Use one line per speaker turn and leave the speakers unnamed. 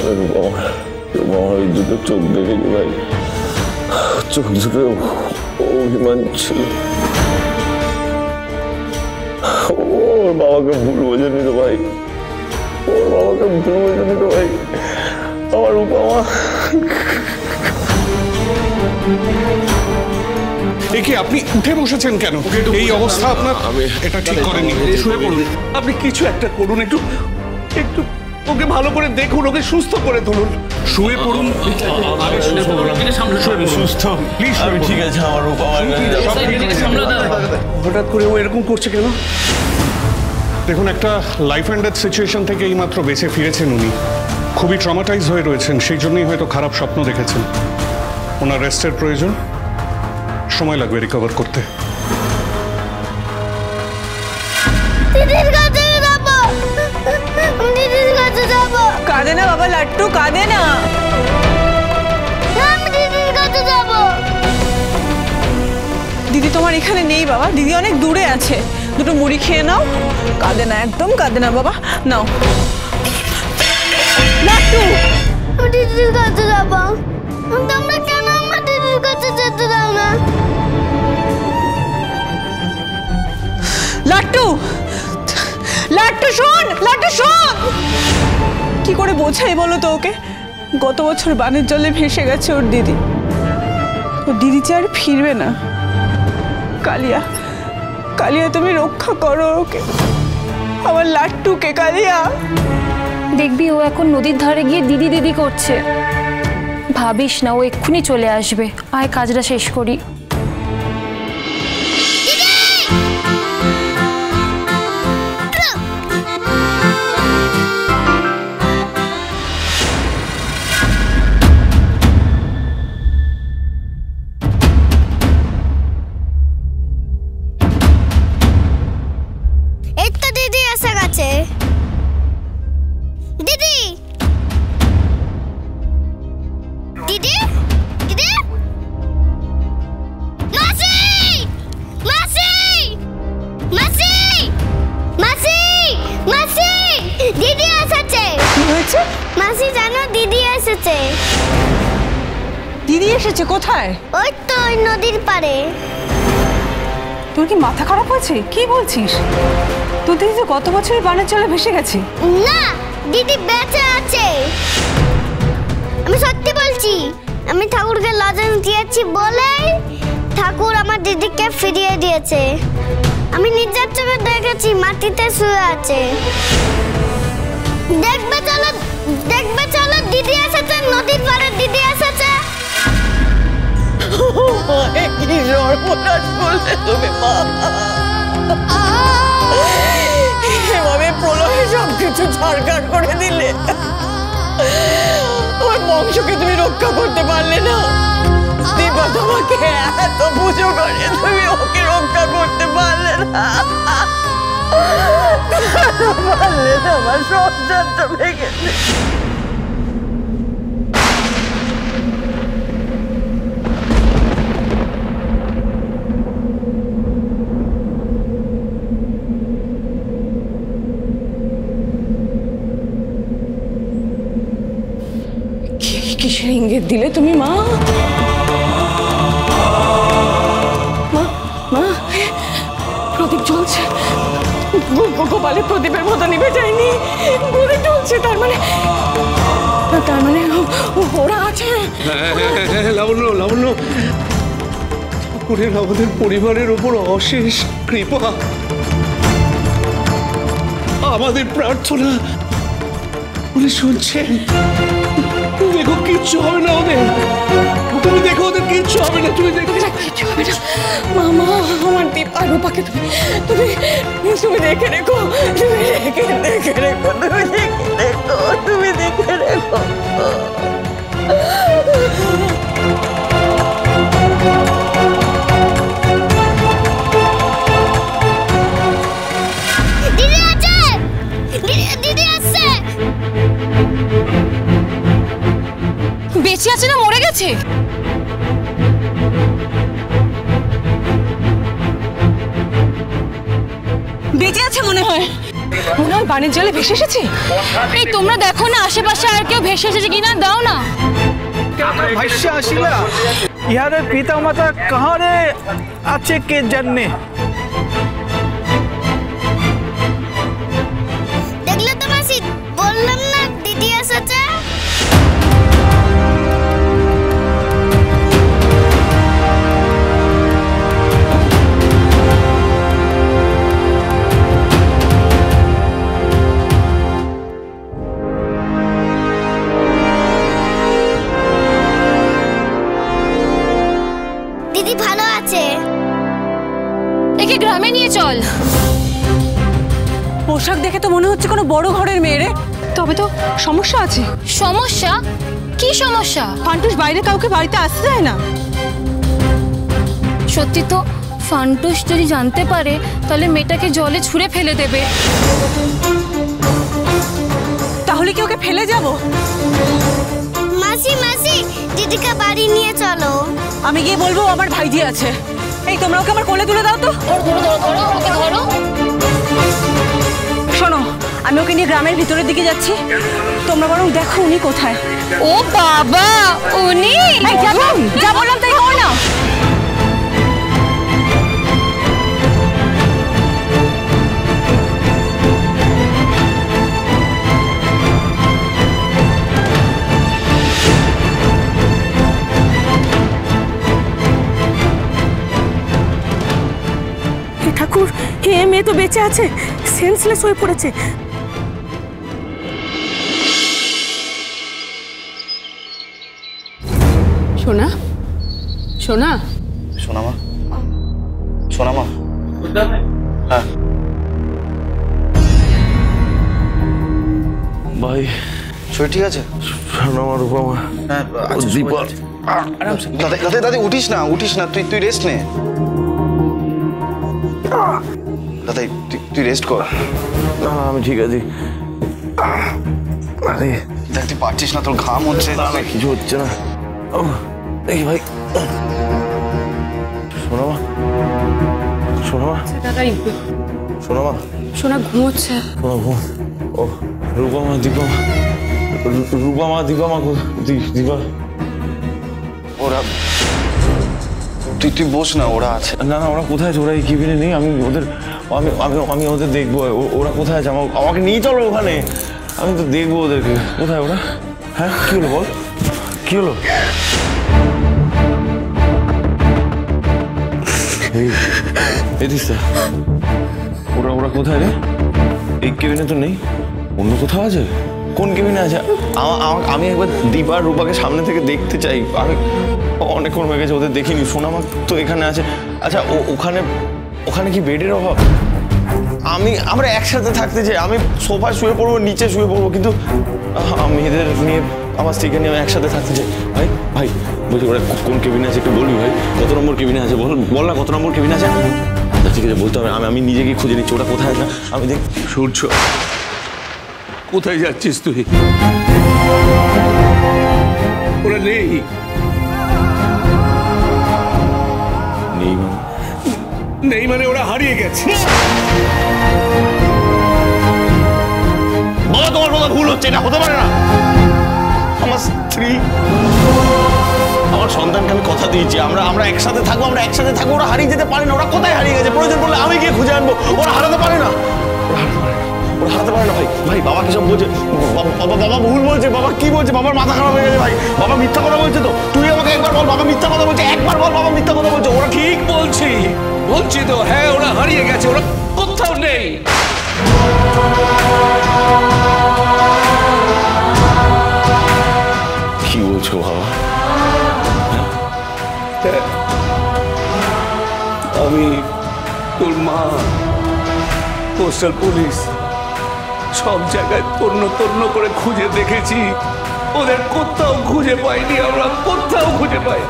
ওই দুটো চোখ দেখেছি ভাই, চোখ দুটো অভিমান ছিল। ওর বাবাকে ভুল বোঝেনি তো ভাই, ওর বাবাকে ভুল বোঝেনি তো ভাই, আমার বাবা।
কি আপনি উঠে বসেছেন কেন? এই অবস্থা আপনার, এটা ঠিক করেননি। শুয়ে পড়ুন, আপনি কিছু একটা করুন, একটু একটু ওকে ভালো করে দেখুন, ওকে সুস্থ করে তুলুন। শুয়ে পড়ুন, সুস্থ প্লিজ।
ঠিক আছে, আমার
হঠাৎ করে ও এরকম করছে কেন? দেখুন, একটা লাইফ অ্যান্ড ডেথ সিচুয়েশন থেকে এইমাত্র বেঁচে ফিরেছেন উনি, খুবই ট্রমাটাইজ হয়ে রয়েছেন, সেই জন্যই হয়তো খারাপ স্বপ্ন দেখেছেন। ওনার রেস্টের প্রয়োজন, সময় লাগবে রিকভার করতে।
কাঁদে না বাবা, লাট্টু কাঁদে না। দিদি তোমার এখানে নেই বাবা, দিদি অনেক দূরে আছে। দুটো মুড়ি খেয়ে নাও, কাঁদে না, একদম কাঁদে না বাবা, নাও। লাট্টু,
দিদির কাছে যাবো। তোমরা কেন আমার দিদির কাছে যেতে দাও না?
লাট্টু, লাট্টু শোন, লাট্টু শোন। কি করে বোঝাই বলো তো ওকে? গত বছর বানের জলে ভেসে গেছে ওর দিদি, ওর দিদি যে আর ফিরবে না। কালিয়া, কালিয়া তুমি রক্ষা করো ওকে, আমার লাট্টুকে। কালিয়া,
দেখবি ও এখন নদীর ধারে গিয়ে দিদি দিদি করছে। ভাবিস না, ও এক্ষুনি চলে আসবে। আয় কাজটা শেষ করি।
এই তো দিদি এসে গেছে। দিদি, দিদি, দিদি, মাসি, মাসি, মাসি, মাসি, মাসি, দিদি এসেছে।
কি হয়েছে?
মাসি জানো, দিদি এসেছে।
দিদি এসেছে কোথায়?
ওই তো ওই নদীর পাড়ে।
তোর কি মাথা খারাপ হয়েছে? কি বলছিস? তোর দিদি তো গত বছরই বানের জলে ভেসে গেছে।
না, দিদি বেঁচে আছে। আমি সত্যি বলছি, আমি ঠাকুরকে লজেন্স দিয়েছি বলে ঠাকুর আমার দিদিকে ফিরিয়ে দিয়েছে। আমি নিজের চোখে দেখেছি, মাটিতে শুয়ে আছে। দেখবে চলো, দেখবে চলো, দিদি এসেছে, নদীর পাড়ে দিদি এসেছে।
কি সর্বনাশ করলে তুমি মা! এভাবে প্রলয়ে সবকিছু ছাড়খাড় করে দিলে। ওর বংশকে তুমি রক্ষা করতে পারলে না। দীপা তোমাকে এত পুজো করে, তুমি ওকে রক্ষা করতে পারলে না। পারলে না, আমার সংসারটা ভেঙে। কিসের ইঙ্গিত দিলে তুমি মা? মা, মা, প্রদীপ জ্বলছে। গোপালের প্রদীপের মতো নিভে যায়নি, ঘুরে চলছে। তার মানে ওরা আছে।
লাবণ্য, লাবণ্য, ঠাকুরের আমাদের পরিবারের উপর অশেষ কৃপা। আমাদের প্রার্থনা উনি শুনছেন। দেখো, কিচ্ছু হবে না ওদের। তুমি দেখো, ওদের কিচ্ছু হবে না। তুমি দেখো,
কিচ্ছু হবে না। মামা, আমার দীপা রূপাকে তুমি তুমি তুমি দেখে রেখো। তুমি দেখে রেখো। তুমি দেখে রেখো। তুমি দেখে রেখো।
দিদি আছে, দিদি আসছে।
বেঁচে আছে না মরে গেছে?
বেঁচে আছে মনে হয়। মনে হয় বানের জলে ভেসে এসেছে।
এই তোমরা দেখো না আশেপাশে আর কেউ ভেসে এসেছে কিনা, দাও না।
ভাষ্য আসিলা ইহাদের পিতা মাতা কাহারে আছে কে জানে।
দেখলে তো মাসি, বললাম না দিদি এসেছে। দিদি ভালো আছে।
একে গ্রামে নিয়ে চল।
পোশাক দেখে তো মনে হচ্ছে কোনো বড় ঘরের মেয়ে রে। তবে তো সমস্যা আছে।
সমস্যা? কি সমস্যা?
ফান্টুস বাইরে কাউকে বাড়িতে আসতে দেয় না।
সত্যি তো, ফান্টুস যদি জানতে পারে তাহলে মেয়েটাকে জলে ছুঁড়ে ফেলে দেবে।
তাহলে কি ওকে ফেলে যাব?
মাসি মাসি, দিদিকে বাড়ি নিয়ে চলো।
আমি গিয়ে বলবো আমার ভাইজি আছে। এই তোমরা ওকে আমার কোলে তুলে দাও তো।
ওকে ধরো।
শোনো, আমি ওকে নিয়ে গ্রামের ভিতরের দিকে যাচ্ছি, তোমরা বরং দেখো উনি কোথায়।
ও বাবা, উনি?
যা বললাম তাই করো না।
ঠাকুর, এ মেয়ে তো বেঁচে আছে, সেন্সলেস হয়ে পড়েছে।
সোনা, সোনা,
সোনামা, সোনামা, হ্যাঁ ভাই, শরীর ঠিক আছে? সোনামা, রূপমা, হ্যাঁ দীপা, আরামসে। দাদা উঠিস না, উঠিস না, তুই রেস্ট নে। দাদা তুই রেস্ট কর। না আমি ঠিক আছি। আরে দেখ, তুই পারছিস না, তোর ঘাম হচ্ছে। না কিছু হচ্ছে না। দেখি ভাই, সোনামা, সোনামা, সোনামা,
সোনা ঘুমোচ্ছে।
সোনা ঘুম। ও রূপমা, দীপমা, রূপমা, দীপমা, দীপা, ওরা, তুই বস না, ওরা আছে। না না, ওরা কোথায় আছে? ওরা এই কেবিনে নেই। আমি ওদের আমি ওদের দেখবো। ওরা কোথায় আছে? আমাকে নিয়ে চলো ওখানে, আমি তো দেখবো ওদেরকে। কোথায় ওরা? হ্যাঁ কি হলো বল, কি হলো? ওরা কোথায় রে? এই কেবিনে তো নেই, অন্য কোথাও আছে। কোন কেবিনে আছে? আমি একবার দীপা রূপাকে সামনে থেকে দেখতে চাই। আমি অনেকক্ষণ হয়ে গেছে ওদের দেখিনি। সোনামা তো এখানে আছে। আচ্ছা ওখানে কি বেডের অভাব? আমরা একসাথে থাকতে চাই। আমি সোফায় শুয়ে পড়বো, নিচে শুয়ে পড়বো, কিন্তু মেয়েদের নিয়ে, আমার স্ত্রীকে নিয়ে আমি একসাথে থাকতে চাই। ভাই বলছি, ওরা কোন কেবিনে আছে একটু বলবি ভাই? কত নম্বর কেবিনে আছে বল না, কত নম্বর কেবিনে আছে? আচ্ছা ঠিক আছে, বলতে হবে। আমি নিজে গিয়ে খুঁজে নিচ্ছি ওরা কোথায় আছে। আমি দেখ।
সূর্য, কোথায় যাচ্ছিস তুই? ওরা নেই। নেই মানে ওরা হারিয়ে গেছে।
বাবা তোমার কথা ভুল হচ্ছে, এটা হতে পারে না। আমার স্ত্রী, আমার সন্তানকে আমি কথা দিয়েছি, আমরা একসাথে থাকবো, ওরা হারিয়ে যেতে পারে না। ওরা কোথায় হারিয়ে গেছে? প্রয়োজন পড়লে আমি গিয়ে খুঁজে আনবো। ওরা হারাতে পারে না, ওরা হারাতে পারে না। ভাই বাবা কি সব বলছে? বাবা ভুল বলছে। বাবা কি বলছে? বাবার মাথা খারাপ হয়ে গেছে। ভাই বাবা মিথ্যা কথা বলছে তো। তুই আমাকে একবার বল, বাবা মিথ্যা কথা বলছে। একবার বল বাবা মিথ্যা কথা বলছে। ওরা
ঠিক বলছি তো। হ্যাঁ ওরা হারিয়ে গেছে, ওরা কোথাও নেই।
কি বলছো বাবা?
আমি, তোর মা, কোস্টাল পুলিশ সব জায়গায় তন্ন করে খুঁজে দেখেছি, ওদের কোথাও খুঁজে পাইনি। আমরা কোথাও খুঁজে পাইনি।